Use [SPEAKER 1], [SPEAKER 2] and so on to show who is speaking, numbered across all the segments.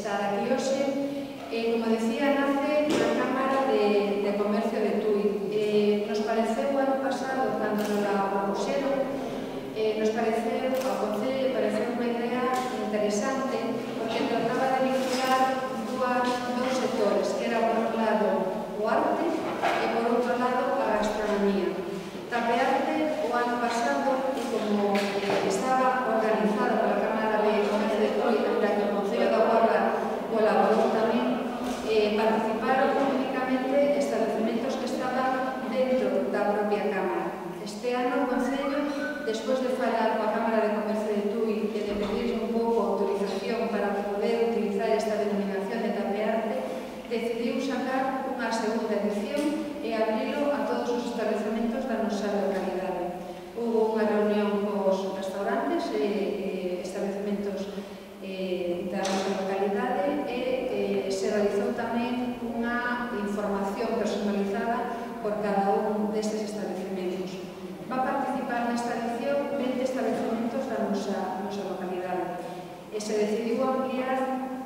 [SPEAKER 1] estar aquí hoxe. Como decía, nace na Cámara de Comercio de Tui. Nos pareceu o ano pasado, cando nos la propuxeron, nos pareceu, ao Concello, pareceu unha idea interesante, porque trataba de vincular dous sectores, que era, por un lado, o arte e, por outro lado, a gastronomía. Tapearte, o ano pasado, e como estaba organizado pola Cámara de Comercio de Tui, en la que o Concello da Guarda colaborou tamén, participaron únicamente establecementos que estaban dentro da propia Cámara. Este ano o Concello, despois de falar coa Cámara de Comercio de Tui e de pedir un pouco autorización para poder utilizar esta denominación de Tapearte, decidiu sacar unha segunda edición e abrilo a todos os establecementos da nosa localidade. Hubo unha reunión cos restaurantes e establecementos da nosa localidade e se realizou tamén unha información personalizada por cada un destes establecementos. Va a participar nesta edición 20 establecementos da nosa localidade e se decidiu ampliar,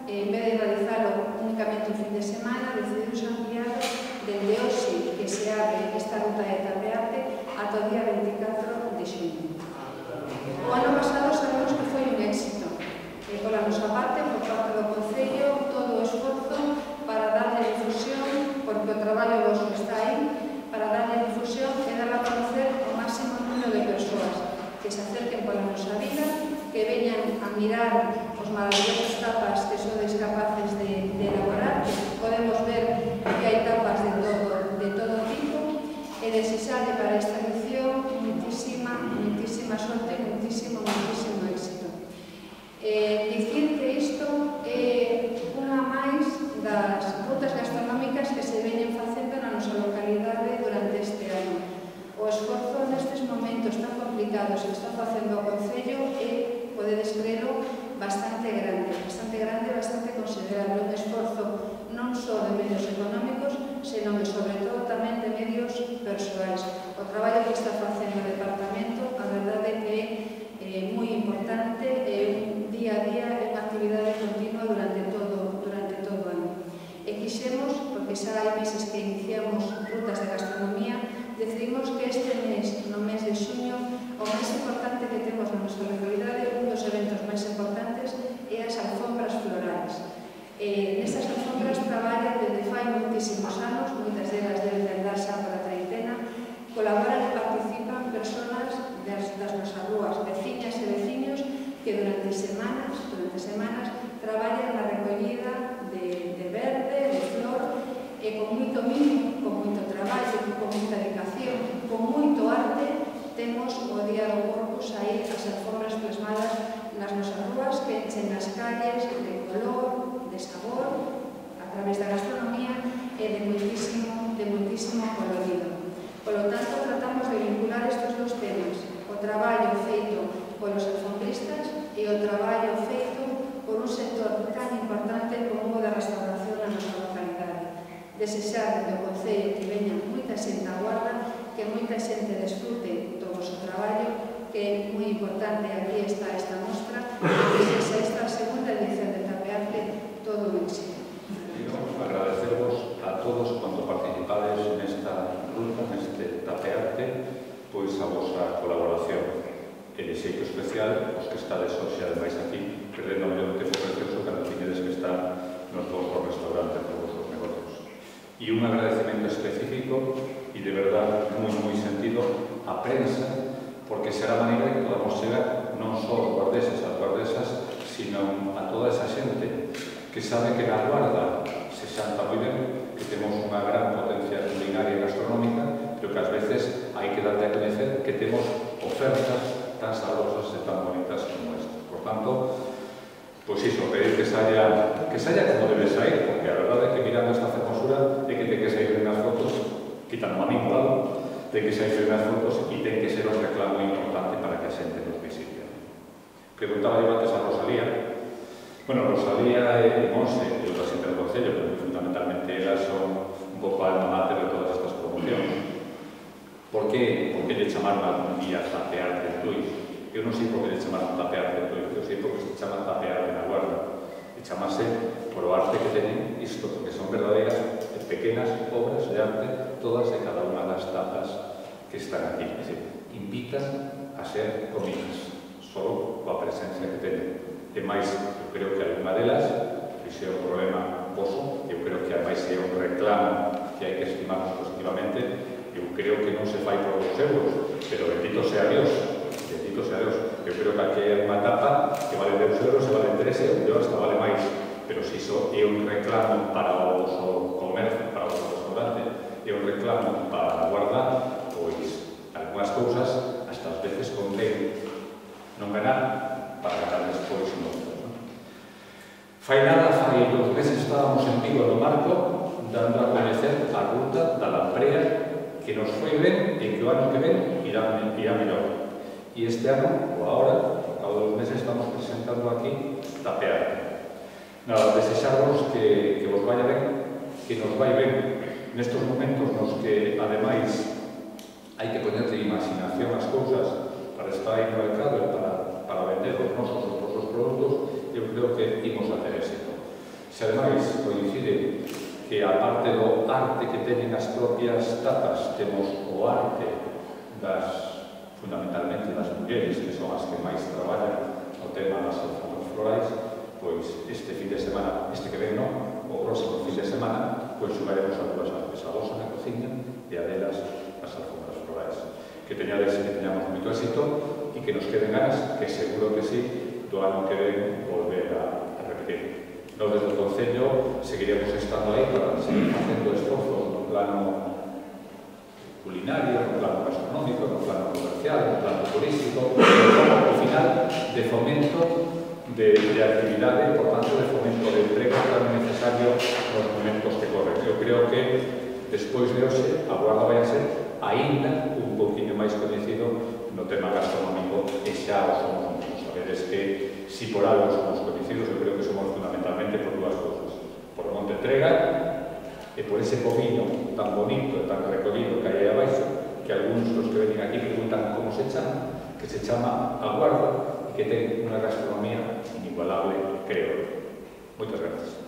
[SPEAKER 1] en vez de realizalo únicamente un fin de semana, decidiu ampliar desde hoxe que se abre esta ruta de Tapearte ata o día 24 de xuño. O ano pasado sabemos que foi un éxito. Pola nosa parte, por parte do Concello, todo o esforzo para darle difusión, porque o traballo vosso está aí, para darle difusión e dar a conocer o máximo número de persoas que se acerquen pola nosa vida, que veñan a mirar os maravillosos tapas que sodes capaces de elaborar, que podemos ver que hai tapas de todo tipo, e desexarle para esta edición muitísima sorte, muitísimo éxito. Dicir que isto é unha máis das rutas gastronómicas que se veñen facendo na nosa localidade durante este ano. O esforzo nestes momentos tan complicados que está facendo o Concello é, podedes crelo, bastante grande, bastante considerable. Un esforzo non só de medios económicos, senón que, sobre todo, tamén de medios persoais. O traballo que está facendo o departamento, a verdade que é moi importante, é un día a día, é unha actividade continua durante todo o ano. E quixemos, porque xa hai meses que iniciamos rutas de gastronomía, decidimos que este mes, no mes de xuño, o máis importante que temos na nosa localidade, un dos eventos máis importantes, é as alfombras florales. Nestas alfombras traballan desde fai moitísimos anos, moitas delas deben de andar xa para a treintena, colaboran e participan persoas das nosas rúas, veciñas e veciños, que durante semanas traballan na recollida de verde, de flor, e con moito mimo, con moito traballo, con moita dedicación, con moito arte, temos o Día do Corpus aí as alfombras plasmadas nas nosas rúas que enchen as calles de color, de sabor, a través da gastronomía e de moitísimo colorido. Por lo tanto, tratamos de vincular estes dos temas, o traballo feito polos alfombristas e o traballo feito por un sector tan importante como o da restauración na nosa localidade. Desexar que o Concello que veña moita xente á Guarda, que moita xente desfrute do vosso traballo, que é moi importante. Aquí está esta mostra, que sexa esta segunda edición de Tapearte todo un éxito.
[SPEAKER 2] Agradecemos a todos cuanto participades nesta ruta, neste Tapearte, pois a vosa colaboración. E de xeito especial, os que estades hoxe ademais aquí, perdendo o mellor tempo precioso cando tiñedes que estar nos vosos restaurantes, nos vosos negocios. E un agradecemento específico e de verdad moi sentido a prensa, porque será a maneira que podamos chegar non só aos guardesas, ás guardesas, sino a toda esa xente que sabe que na Guarda se xanta moi ben, que temos unha gran potencia culinaria e gastronómica, pero que ás veces hai que darle a coñecer que temos ofertas tan sabrosas e tan bonitas como esta. Por tanto, pois iso, pedir que saia como debe sair, porque a verdade é que mirando esta fermosura é que ten que sair ben as fotos, quitando a min lado, ten que sair ben as fotos e ten que ser un reclamo importante para que a xente nos visite. Preguntaba yo antes a Rosalía. Bueno, Rosalía e Monse e outra xente do Concello, pero fundamentalmente elas son un pouco a alma mater de todas estas promocións. Por que lle chamaron algún día Tapearte en Tui? Eu non sei por que lle chamaron Tapearte en Tui, eu sei por que se chama Tapearte na Guarda. e chamase por o arte que teñen isto, porque son verdadeiras e pequenas obras de arte, todas e cada unha das tapas que están aquí. É dicir, invitan a ser comidas, só coa presencia que teñen. E máis, eu creo que alguna delas, iso é un problema voso, eu creo que ademais é un reclamo que hai que estimarnos positivamente, eu creo que non se fai por 2 euros, pero bendito sea Dios, bendito sea Dios. Eu creo que aquí hai unha tapa que vale 2 euros, se vale 3 euros, hasta vale máis, pero se iso é un reclamo para o vosso comercio, para o vosso restaurante, é un reclamo para a guarda, pois, algunhas cousas, hasta as veces convén non ganar, para ganar despois noutras. Fai nada, fai 2 meses estábamos en Vigo no Marco, dando a coñecer a ruta da Lamprea, que nos foi ben e que o ano que ven irá mellor. E este ano, ou agora, ao 2 meses, estamos presentando aquí Tapearte. Nada, desexarvos que vos vaya ben, que nos vai ben nestes momentos nos que, ademais, hai que ponerle imaginación ás cousas para estar aí no mercado e para vender os nosos produtos. Eu creo que imos a ter éxito. Se ademais coincide que a parte do arte que teñen as propias tapas, temos o arte fundamentalmente das mulleres, que son as que máis traballan o tema das alfombras florais, pois este fin de semana, este que ven non, o próximo fin de semana, pois xugaremos a dúas artes, a vosa na cociña e a delas as alfombras florais. Que teñamos moito éxito e que nos queden ganas, que seguro que sí, do ano que ven volver a repetir. Nos desde o Concello seguiremos estando aí para seguir facendo esforzos no plano culinario, no plano gastronómico, no plano comercial, no plano turístico, ao final de fomento de actividade, por tanto de fomento de emprego tan necesario nos momentos que corren. Eu creo que despois de hoxe a Guarda vai a ser aínda un pouquinho máis coñecido no tema gastronómico e xa o somos muchos. Sabedes que si por algo somos coñecidos, eu creo que somos fundamentalmente por 2 cousas. Por Monte Entrega e por ese poviño tan bonito e tan recorrido que hai aí abaixo, que algúns dos que venen aquí preguntan como se chama, que se chama A Guarda e que ten unha gastronomía inigualable, creo. Moitas gracias.